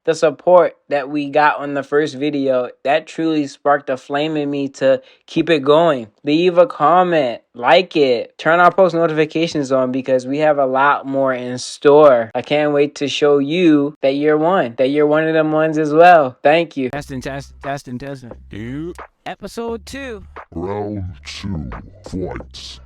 the support that we got on the first video, that truly sparked a flame in me to keep it going. Leave a comment, like it, turn our post notifications on because we have a lot more in store. I can't wait to show you that you're one of them ones as well. Thank you. Testing. Dude. Episode 2. Round 2. Flights.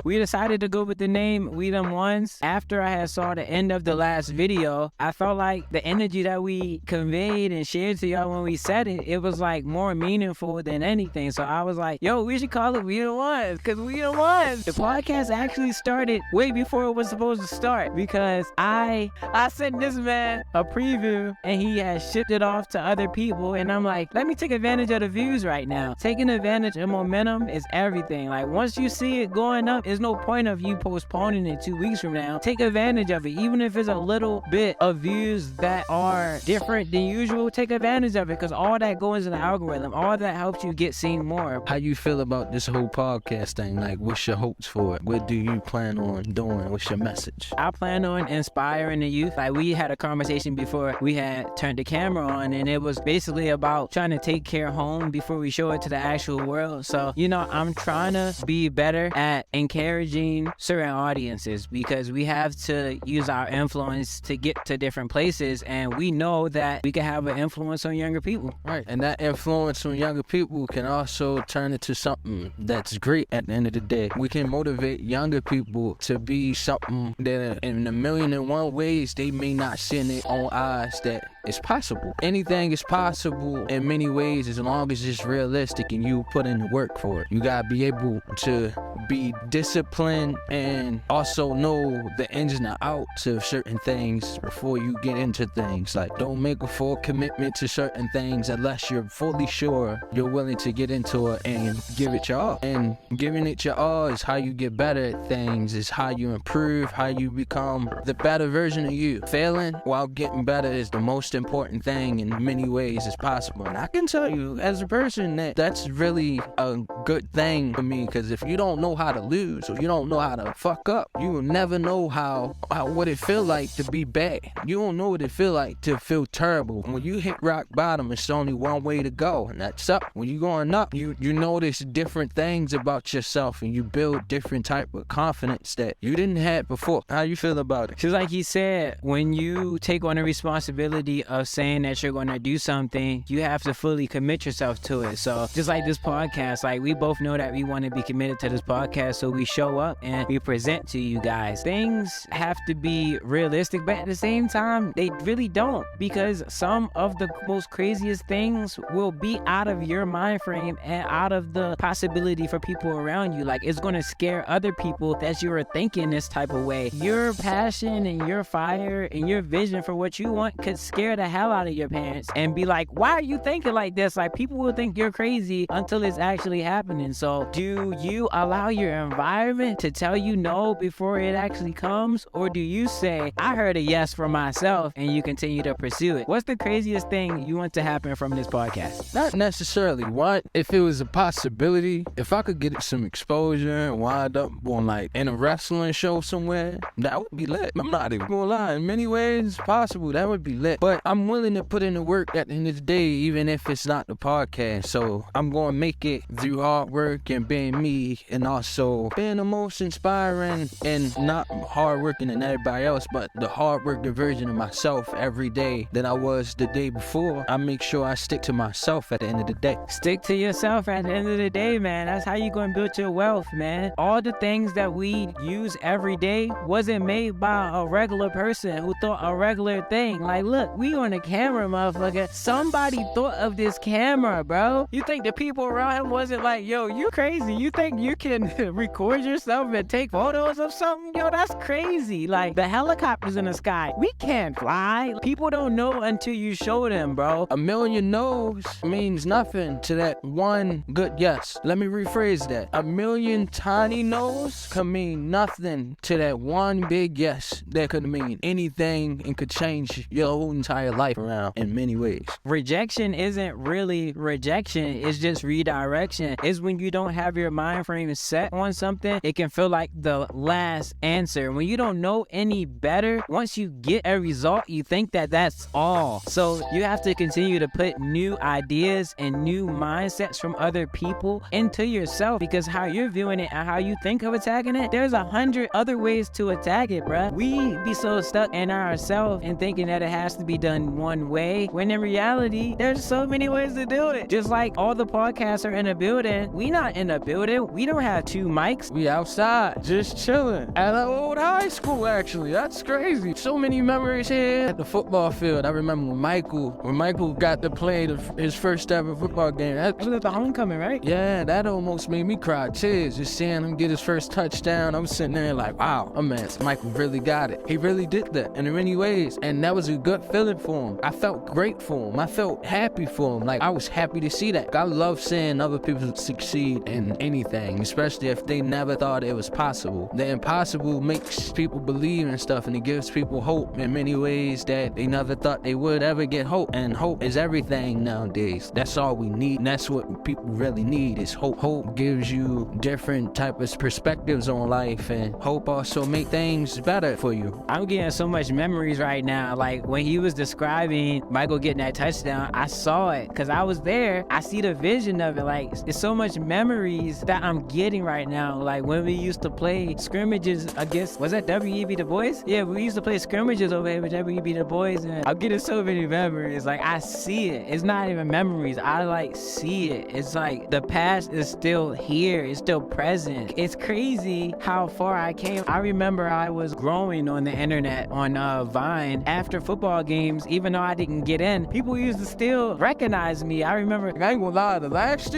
We decided to go with the name We Them Ones. After I had saw the end of the last video, I felt like the energy that we conveyed and shared to y'all when we said it, it was like more meaningful than anything. So I was like, yo, we should call it We Them Ones, because We Them Ones. The podcast actually started way before it was supposed to start, because I sent this man a preview and he had shipped it off to other people, and I'm like, let me take advantage of the views right now. Taking advantage of momentum is everything. Like, once you see it going up, there's no point of you postponing it 2 weeks from now. Take advantage of it, even if it's a little bit of views that are different than usual. Take advantage of it, because all that goes in the algorithm. All that helps you get seen more. How you feel about this whole podcast thing? Like, what's your hopes for it? What do you plan on doing? What's your message? I plan on inspiring the youth. Like, we had a conversation before we had turned the camera on, and it was basically about trying to take care home before we show it to the actual world. So, you know, I'm trying to be better at encouraging certain audiences, because we have to use our influence to get to different places, and we know that we can have an influence on younger people. Right, and that influence on younger people can also turn into something that's great at the end of the day. We can motivate younger people to be something that in 1,000,001 ways they may not see in their own eyes that it's possible. Anything is possible in many ways as long as it's realistic and you put in the work for it. You gotta be able to be disciplined and also know the ins and the outs of certain things before you get into things. Like, don't make a full commitment to certain things unless you're fully sure you're willing to get into it and give it your all. And giving it your all is how you get better at things, is how you improve, how you become the better version of you. Failing while getting better is the most important thing in many ways as possible. And I can tell you as a person that that's really a good thing for me, because if you don't know how to lose or you don't know how to fuck up, you will never know how what it feel like to be bad. You don't know what it feel like to feel terrible. When you hit rock bottom, it's only one way to go, and that's up. When you're going up, you notice different things about yourself, and you build different type of confidence that you didn't have before. How you feel about it? Just like he said, when you take on the responsibility of saying that you're going to do something, you have to fully commit yourself to it. So just like this podcast, like, we both know that we want to be committed to this podcast, so we show up and we present to you guys. Things have to be realistic, but at the same time, they really don't, because some of the most craziest things will be out of your mind frame and out of the possibility for people around you. Like, it's going to scare other people that you are thinking this type of way. Your passion and your fire and your vision for what you want could scare the hell out of your parents and be like, why are you thinking like this? Like, people will think you're crazy until it's actually happening. So do you allow your environment to tell you no before it actually comes? Or do you say, I heard a yes for myself, and you continue to pursue it? What's the craziest thing you want to happen from this podcast? Not necessarily what. If it was a possibility, if I could get some exposure and wind up on, like, in a wrestling show somewhere, that would be lit. I'm not even gonna lie. In many ways, it's possible. That would be lit. But I'm willing to put in the work at the end of the day, even if it's not the podcast. So I'm gonna make it through hard work and being me, and also being the most inspiring and not hardworking than everybody else, but the hardworking version of myself every day than I was the day before. I make sure I stick to myself at the end of the day. Stick to yourself at the end of the day, man. That's how you're going to build your wealth, man. All the things that we use every day wasn't made by a regular person who thought a regular thing. Like, look, we on the camera, motherfucker. Somebody thought of this camera, bro. You think the people around him wasn't like, yo, you crazy? You think you can record yourself and take photos of something? Yo, that's crazy. Like, the helicopters in the sky, we can't fly. People don't know until you show them, bro. A million no's means nothing to that one good yes. Let me rephrase that. A million tiny no's can mean nothing to that one big yes. That could mean anything and could change your whole entire life around in many ways. Rejection isn't really rejection, it's just redirection. It's when you don't have your mind frame set on something, it can feel like the last answer. When you don't know any better, once you get a result, you think that that's all. So you have to continue to put new ideas and new mindsets from other people into yourself, because how you're viewing it and how you think of attacking it, there's 100 other ways to attack it, bruh. We be so stuck in ourselves and thinking that it has to be done one way, when in reality, there's so many ways to do it. Just like all the podcasts are in a building, we not in a building. We don't have 2 mics. We outside, just chilling at an old high school, actually. That's crazy. So many memories here at the football field. I remember when Michael got to play his first ever football game. That was at the homecoming, right? Yeah, that almost made me cry. Tears, just seeing him get his first touchdown. I was sitting there like, wow, oh man, Michael really got it. He really did that in many ways, and that was a good feeling for him. I felt great for him. I felt happy for him. Like, I was happy to see that. I love seeing other people succeed in anything, especially if they never thought it was possible. The impossible makes people believe in stuff, and it gives people hope in many ways that they never thought they would ever get hope. And hope is everything nowadays. That's all we need, and that's what people really need, is hope. Hope gives you different type of perspectives on life, and hope also make things better for you. I'm getting so much memories right now. Like when he was describing Michael getting that touchdown, I saw it because I was there. I see the vision of it. Like, it's so much memories that I'm getting right now. Like when we used to play scrimmages against, was that W.E.B. Du Bois? Yeah, we used to play scrimmages over here with W.E.B. Du Bois, and I'm getting so many memories. Like, I see it. It's not even memories. I like see it. It's like the past is still here. It's still present. It's crazy how far I came. I remember I was growing on the internet on Vine after football games. Even though I didn't get in, people used to still recognize me. I remember, I ain't gonna lie, last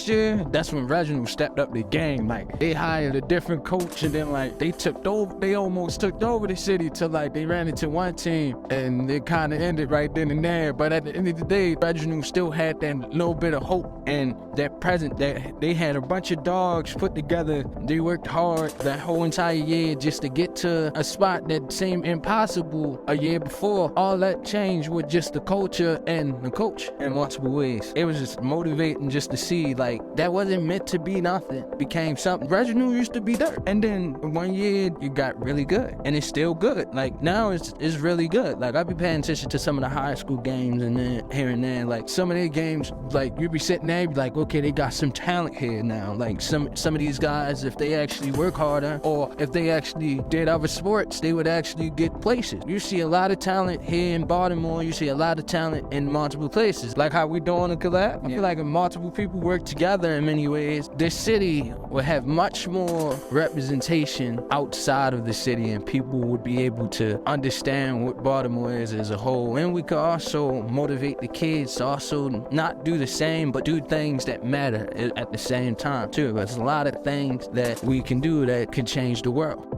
year, that's when Reginald stepped up the game. Like, they hired a different coach, and then like they almost took over the city till like they ran into one team, and it kind of ended right then and there. But at the end of the day, Reginald still had that little bit of hope and that present that they had a bunch of dogs put together. They worked hard that whole entire year just to get to a spot that seemed impossible a year before. All that changed with just the culture and the coach in multiple ways. It was just motivating just to see like that wasn't meant to be nothing. It became something. Reginald used to be dirt, and then one year it got really good, and it's still good. Like now it's really good. Like I be paying attention to some of the high school games, and then here and there, like some of their games, like you be sitting there, be like, okay, they got some talent here now. Like some of these guys, if they actually work harder, or if they actually did other sports, they would actually get places. You see a lot of talent here in Baltimore. You see a lot of talent in multiple places. Like how we doing a collab. I feel like if multiple people work together in many ways, this city would have much more representation outside of the city, and people would be able to understand what Baltimore is as a whole. And we could also motivate the kids to also not do the same, but do things that matter at the same time too. There's a lot of things that we can do that can change the world.